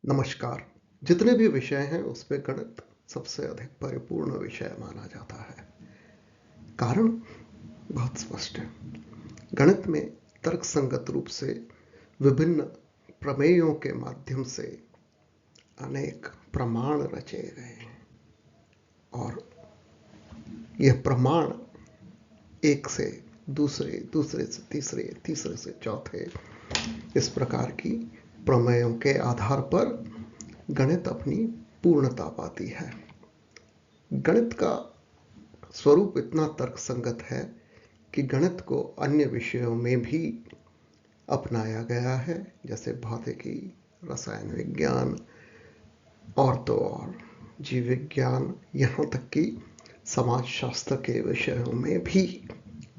नमस्कार। जितने भी विषय हैं उसमें गणित सबसे अधिक परिपूर्ण विषय माना जाता है। कारण बहुत स्पष्ट है। गणित में तर्कसंगत रूप से विभिन्न प्रमेयों के माध्यम से अनेक प्रमाण रचे गए हैं और यह प्रमाण एक से दूसरे, दूसरे से तीसरे, तीसरे से चौथे, इस प्रकार की प्रमेयों के आधार पर गणित अपनी पूर्णता पाती है। गणित का स्वरूप इतना तर्कसंगत है कि गणित को अन्य विषयों में भी अपनाया गया है, जैसे भौतिकी, रसायन विज्ञान और तो और जीव विज्ञान, यहाँ तक कि समाजशास्त्र के विषयों में भी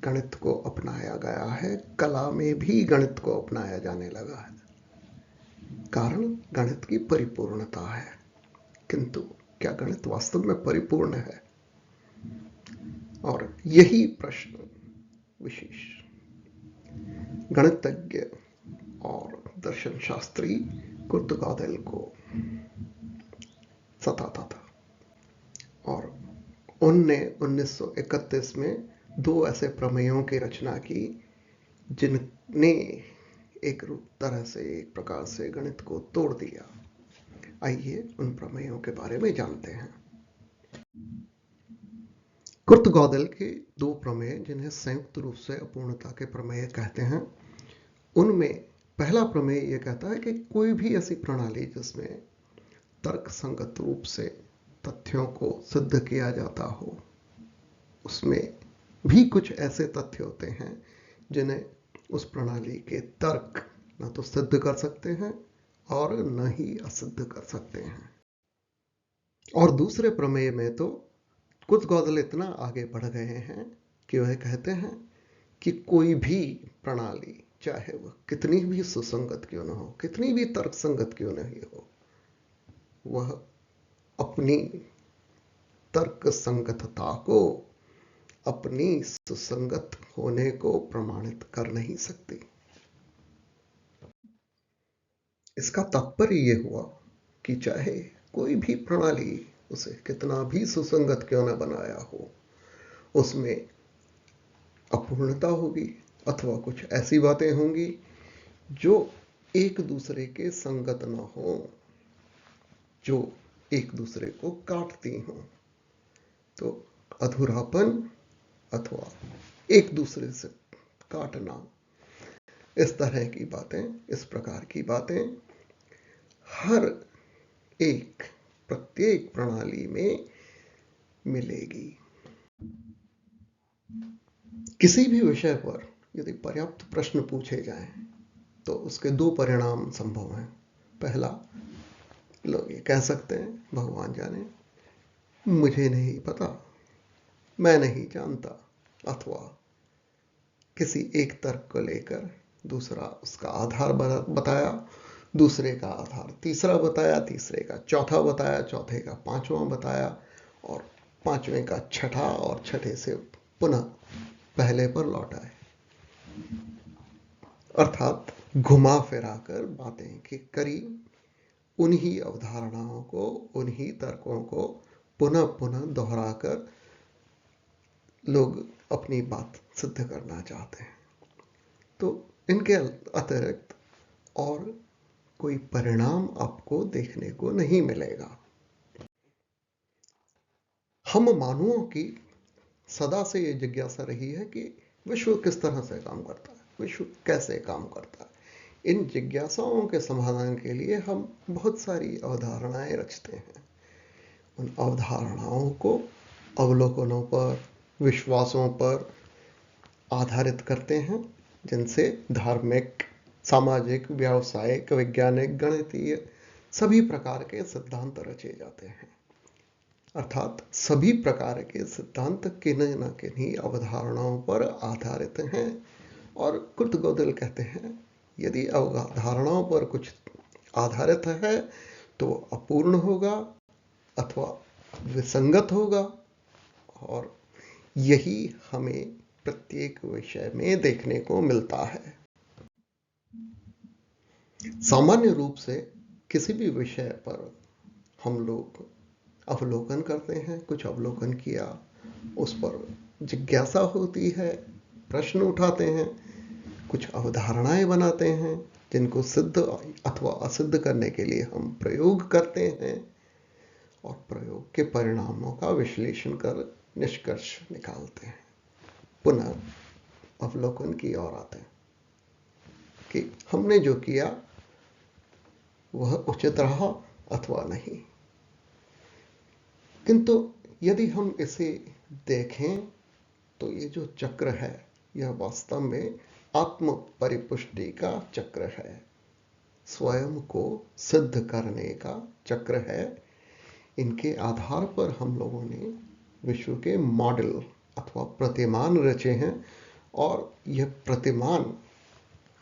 गणित को अपनाया गया है। कला में भी गणित को अपनाया जाने लगा है। कारण गणित की परिपूर्णता है। किंतु क्या गणित वास्तव में परिपूर्ण है? और यही प्रश्न विशेष गणितज्ञ और दर्शन शास्त्री कुर्ट गॉडेल को सताता था और उनने 1931 में दो ऐसे प्रमेयों की रचना की जिनने एक तरह से, एक प्रकार से गणित को तोड़ दिया। आइए उन प्रमेयों के बारे में जानते हैं। कुर्ट गॉडेल के दो प्रमेय, जिन्हें संयुक्त रूप से अपूर्णता के प्रमेय कहते हैं, उनमें पहला प्रमेय यह कहता है कि कोई भी ऐसी प्रणाली जिसमें तर्कसंगत रूप से तथ्यों को सिद्ध किया जाता हो, उसमें भी कुछ ऐसे तथ्य होते हैं जिन्हें उस प्रणाली के तर्क न तो सिद्ध कर सकते हैं और न ही असिद्ध कर सकते हैं। और दूसरे प्रमेय में तो कुछ गॉडेल इतना आगे बढ़ गए हैं कि वह कहते हैं कि कोई भी प्रणाली, चाहे वह कितनी भी सुसंगत क्यों न हो, कितनी भी तर्कसंगत क्यों नहीं हो, वह अपनी तर्कसंगतता को, अपनी सुसंगत होने को प्रमाणित कर नहीं सकती। इसका तात्पर्य यह हुआ कि चाहे कोई भी प्रणाली उसे कितना भी सुसंगत क्यों न बनाया हो, उसमें अपूर्णता होगी अथवा कुछ ऐसी बातें होंगी जो एक दूसरे के संगत न हो, जो एक दूसरे को काटती हों। तो अधूरापन अथवा एक दूसरे से काटना, इस तरह की बातें, इस प्रकार की बातें हर एक, प्रत्येक प्रणाली में मिलेगी। किसी भी विषय पर यदि पर्याप्त प्रश्न पूछे जाएं तो उसके दो परिणाम संभव हैं। पहला, लोग ये कह सकते हैं भगवान जाने, मुझे नहीं पता, मैं नहीं जानता, अथवा किसी एक तर्क को लेकर दूसरा उसका आधार बताया, दूसरे का आधार तीसरा बताया, तीसरे का चौथा बताया, चौथे का पांचवां बताया और पांचवें का छठा और छठे से पुनः पहले पर लौट आए। अर्थात घुमा फिरा कर बातें की करी, उन्हीं अवधारणाओं को, उन्हीं तर्कों को पुनः पुनः दोहराकर लोग अपनी बात सिद्ध करना चाहते हैं। तो इनके अतिरिक्त और कोई परिणाम आपको देखने को नहीं मिलेगा। हम मानवों की सदा से ये जिज्ञासा रही है कि विश्व किस तरह से काम करता है, विश्व कैसे काम करता है। इन जिज्ञासाओं के समाधान के लिए हम बहुत सारी अवधारणाएं रचते हैं। उन अवधारणाओं को अवलोकनों पर, विश्वासों पर आधारित करते हैं, जिनसे धार्मिक, सामाजिक, व्यावसायिक, वैज्ञानिक, गणितीय सभी प्रकार के सिद्धांत रचे जाते हैं। अर्थात सभी प्रकार के सिद्धांत किन्हीं न किन्हीं अवधारणाओं पर आधारित हैं। और कुर्ट गॉडेल कहते हैं यदि अवधारणाओं पर कुछ आधारित है तो अपूर्ण होगा अथवा विसंगत होगा, और यही हमें प्रत्येक विषय में देखने को मिलता है। सामान्य रूप से किसी भी विषय पर हम लोग अवलोकन करते हैं, कुछ अवलोकन किया, उस पर जिज्ञासा होती है, प्रश्न उठाते हैं, कुछ अवधारणाएं बनाते हैं जिनको सिद्ध अथवा असिद्ध करने के लिए हम प्रयोग करते हैं और प्रयोग के परिणामों का विश्लेषण कर निष्कर्ष निकालते हैं। पुनः अवलोकन की ओर आते हैं कि हमने जो किया वह उचित रहा अथवा नहीं। किंतु यदि हम इसे देखें तो ये जो चक्र है यह वास्तव में आत्म परिपुष्टि का चक्र है, स्वयं को सिद्ध करने का चक्र है। इनके आधार पर हम लोगों ने विश्व के मॉडल अथवा प्रतिमान रचे हैं और यह प्रतिमान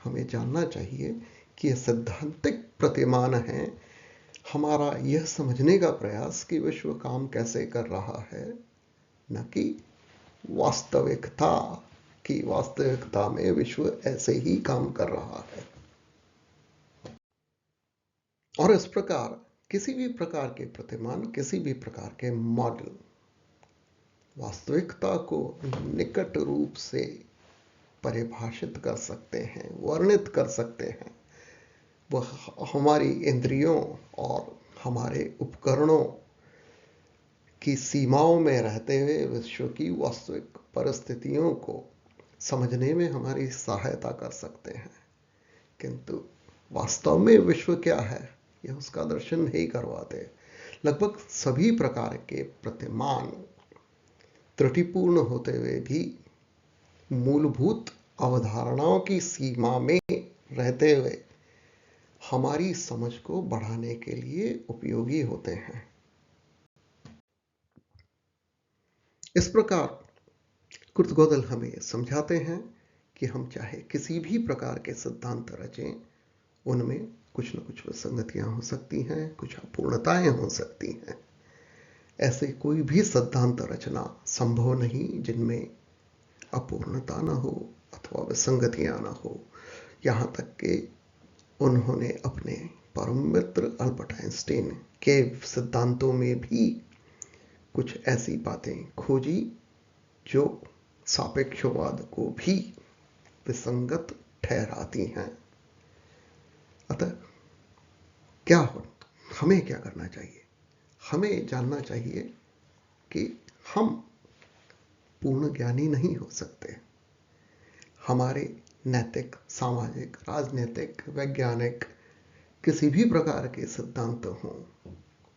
हमें जानना चाहिए कि यह सैद्धांतिक प्रतिमान है, हमारा यह समझने का प्रयास कि विश्व काम कैसे कर रहा है, न कि वास्तविकता की वास्तविकता में विश्व ऐसे ही काम कर रहा है। और इस प्रकार किसी भी प्रकार के प्रतिमान, किसी भी प्रकार के मॉडल वास्तविकता को निकट रूप से परिभाषित कर सकते हैं, वर्णित कर सकते हैं। वह हमारी इंद्रियों और हमारे उपकरणों की सीमाओं में रहते हुए विश्व की वास्तविक परिस्थितियों को समझने में हमारी सहायता कर सकते हैं। किंतु वास्तव में विश्व क्या है यह उसका दर्शन नहीं करवाते। लगभग सभी प्रकार के प्रतिमान त्रुटिपूर्ण होते हुए भी मूलभूत अवधारणाओं की सीमा में रहते हुए हमारी समझ को बढ़ाने के लिए उपयोगी होते हैं। इस प्रकार कुर्ट गॉडल हमें समझाते हैं कि हम चाहे किसी भी प्रकार के सिद्धांत रचें, उनमें कुछ न कुछ विसंगतियां हो सकती हैं, कुछ अपूर्णताएं हो सकती हैं। ऐसे कोई भी सिद्धांत रचना संभव नहीं जिनमें अपूर्णता न हो अथवा विसंगतियां न हो। यहां तक कि उन्होंने अपने परम मित्र अल्बर्ट आइंस्टाइन के सिद्धांतों में भी कुछ ऐसी बातें खोजी जो सापेक्षवाद को भी विसंगत ठहराती हैं। अतः हमें क्या करना चाहिए? हमें जानना चाहिए कि हम पूर्ण ज्ञानी नहीं हो सकते। हमारे नैतिक, सामाजिक, राजनीतिक, वैज्ञानिक किसी भी प्रकार के सिद्धांत हों,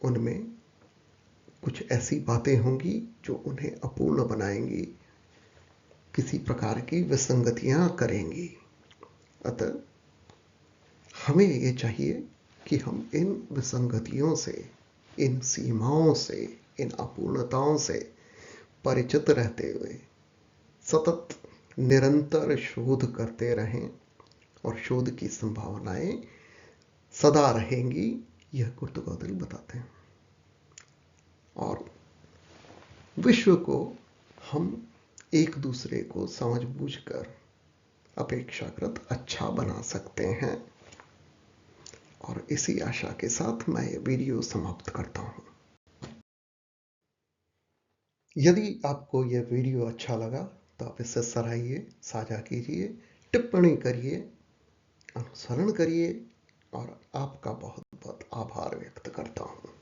उनमें कुछ ऐसी बातें होंगी जो उन्हें अपूर्ण बनाएंगी, किसी प्रकार की विसंगतियां करेंगी। अतः हमें ये चाहिए कि हम इन विसंगतियों से, इन सीमाओं से, इन अपूर्णताओं से परिचित रहते हुए सतत निरंतर शोध करते रहें और शोध की संभावनाएं सदा रहेंगी, यह कुर्ट गॉडल बताते हैं। और विश्व को हम एक दूसरे को समझबूझकर अपेक्षाकृत अच्छा बना सकते हैं। और इसी आशा के साथ मैं ये वीडियो समाप्त करता हूं। यदि आपको यह वीडियो अच्छा लगा तो आप इसे सराहिए, साझा कीजिए, टिप्पणी करिए, अनुसरण करिए और आपका बहुत बहुत आभार व्यक्त करता हूं।